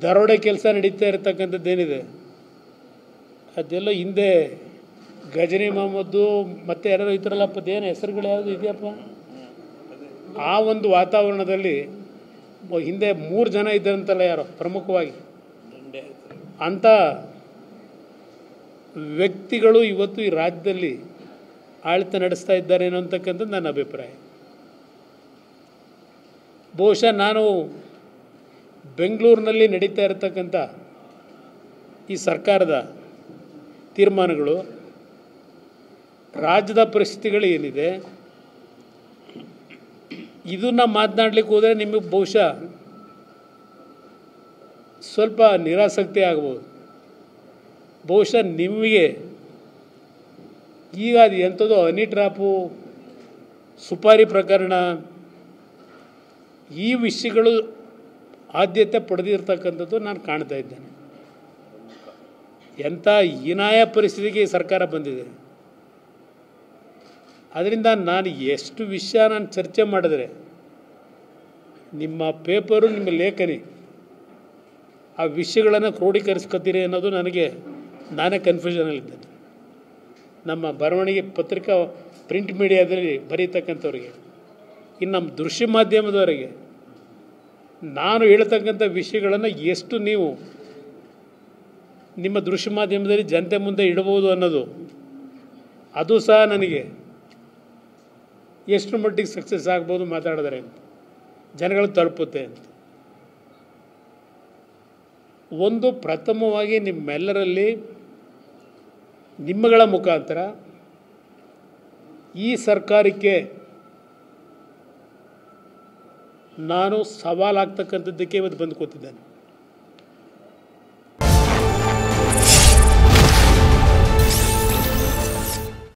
ದರೋಡೆ ಕೆಲಸ ನಡೀತಾ ಇರತಕ್ಕಂಥದ್ದೇನಿದೆ ಅದೆಲ್ಲ ಹಿಂದೆ ಗಜನಿ ಮೊಹಮ್ಮದ್ದು ಮತ್ತು ಯಾರು ಇತರಲ್ಲಪ್ಪ ಏನು ಹೆಸರುಗಳು ಯಾವುದು ಇದೆಯಪ್ಪ ಆ ಒಂದು ವಾತಾವರಣದಲ್ಲಿ ಹಿಂದೆ 3 ಜನ ಇದ್ದಂತಲ್ಲ ಯಾರೋ ಪ್ರಮುಖವಾಗಿ ಅಂಥ ವ್ಯಕ್ತಿಗಳು ಇವತ್ತು ಈ ರಾಜ್ಯದಲ್ಲಿ ಆಡಳಿತ ನಡೆಸ್ತಾ ಇದ್ದಾರೆ ಅಂತಕ್ಕಂಥದ್ದು ನನ್ನ ಅಭಿಪ್ರಾಯ. ಬಹುಶಃ ನಾನು ಬೆಂಗಳೂರಿನಲ್ಲಿ ನಡೀತಾ ಇರತಕ್ಕಂಥ ಈ ಸರ್ಕಾರದ ತೀರ್ಮಾನಗಳು ರಾಜ್ಯದ ಪರಿಸ್ಥಿತಿಗಳು ಏನಿದೆ ಇದನ್ನು ಮಾತನಾಡಲಿಕ್ಕೆ ಹೋದರೆ ನಿಮಗೆ ಬಹುಶಃ ಸ್ವಲ್ಪ ನಿರಾಸಕ್ತಿ ಆಗ್ಬೋದು. ಬಹುಶಃ ನಿಮಗೆ ಈಗ ಅದು ಎಂಥದ್ದು ಹನಿ ಟ್ರ್ಯಾಪು ಸುಪಾರಿ ಪ್ರಕರಣ ಈ ವಿಷಯಗಳು ಆದ್ಯತೆ ಪಡೆದಿರ್ತಕ್ಕಂಥದ್ದು ನಾನು ಕಾಣ್ತಾ ಇದ್ದೇನೆ. ಎಂಥ ಹೀನಾಯ ಪರಿಸ್ಥಿತಿಗೆ ಈ ಸರ್ಕಾರ ಬಂದಿದೆ. ಅದರಿಂದ ನಾನು ಎಷ್ಟು ವಿಷಯ ನಾನು ಚರ್ಚೆ ಮಾಡಿದ್ರೆ ನಿಮ್ಮ ಪೇಪರು ನಿಮ್ಮ ಲೇಖನಿ ಆ ವಿಷಯಗಳನ್ನು ಕ್ರೋಢೀಕರಿಸ್ಕೊತೀರಿ ಅನ್ನೋದು ನಾನೇ ಕನ್ಫ್ಯೂಷನಲ್ಲಿದ್ದೇನೆ. ನಮ್ಮ ಬರವಣಿಗೆ ಪತ್ರಿಕಾ ಪ್ರಿಂಟ್ ಮೀಡಿಯಾದಲ್ಲಿ ಬರೀತಕ್ಕಂಥವ್ರಿಗೆ ಇನ್ನು ನಮ್ಮ ದೃಶ್ಯ ಮಾಧ್ಯಮದವರಿಗೆ ನಾನು ಹೇಳ್ತಕ್ಕಂಥ ವಿಷಯಗಳನ್ನು ಎಷ್ಟು ನೀವು ನಿಮ್ಮ ದೃಶ್ಯ ಮಾಧ್ಯಮದಲ್ಲಿ ಜನತೆ ಮುಂದೆ ಇಡಬಹುದು ಅನ್ನೋದು ಅದು ಸಹ ನನಗೆ ಎಷ್ಟು ಮಟ್ಟಿಗೆ ಸಕ್ಸಸ್ ಆಗ್ಬೋದು ಮಾತಾಡಿದ್ರೆ ಅಂತ ಜನಗಳು ತಲುಪುತ್ತೆ ಅಂತ. ಒಂದು ಪ್ರಥಮವಾಗಿ ನಿಮ್ಮೆಲ್ಲರಲ್ಲಿ ನಿಮ್ಮಗಳ ಮುಖಾಂತರ ಈ ಸರ್ಕಾರಕ್ಕೆ ನಾನು ಸವಾಲಾಗ್ತಕ್ಕಂಥದ್ದಕ್ಕೆ ಇವತ್ತು ಬಂದು ಕೂತಿದ್ದೇನೆ.